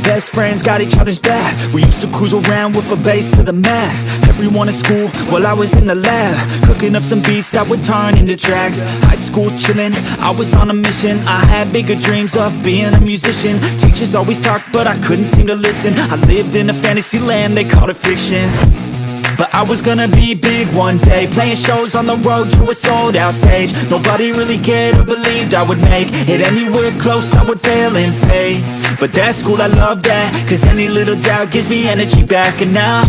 best friends got each other's back. We used to cruise around with a bass to the max. Everyone in school while I was in the lab, cooking up some beats that would turn into tracks. High school chillin', I was on a mission. I had bigger dreams of being a musician. Teachers always talked but I couldn't seem to listen. I lived in a fantasy land, they called it fiction. But I was gonna be big one day, playing shows on the road to a sold out stage. Nobody really cared or believed I would make it anywhere close, I would fail and fade. But that's cool, I love that, cause any little doubt gives me energy back. And now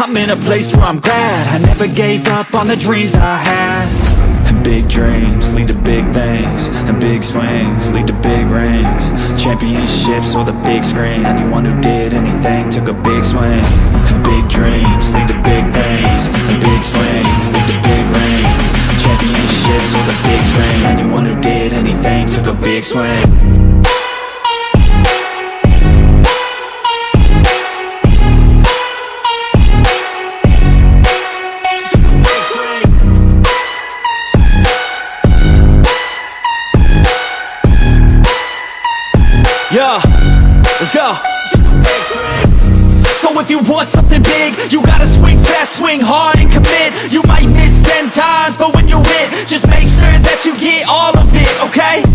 I'm in a place where I'm glad I never gave up on the dreams I had. And big dreams lead to big things, and big swings lead to big rings. Championships or the big screen, anyone who did anything took a big swing. And big dreams lead to big things, and big swings lead to big rings. Championships or the big screen, anyone who did anything took a big swing. Yeah, let's go. So if you want something big, you gotta swing fast, swing hard and commit. You might miss 10 times, but when you hit, just make sure that you get all of it, okay?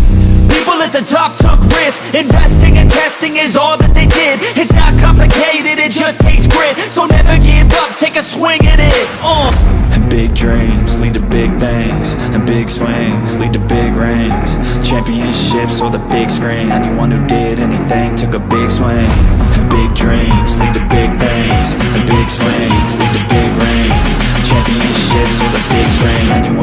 People at the top took risks, investing and testing is all that they did. It's not complicated, it just takes grit. So never give up, take a swing at it. And big dreams lead to big things, and big swings lead to big rings. Championships or the big screen, anyone who did anything took a big swing. And big dreams lead to big things, and big swings lead to big rings. Championships or the big screen, anyone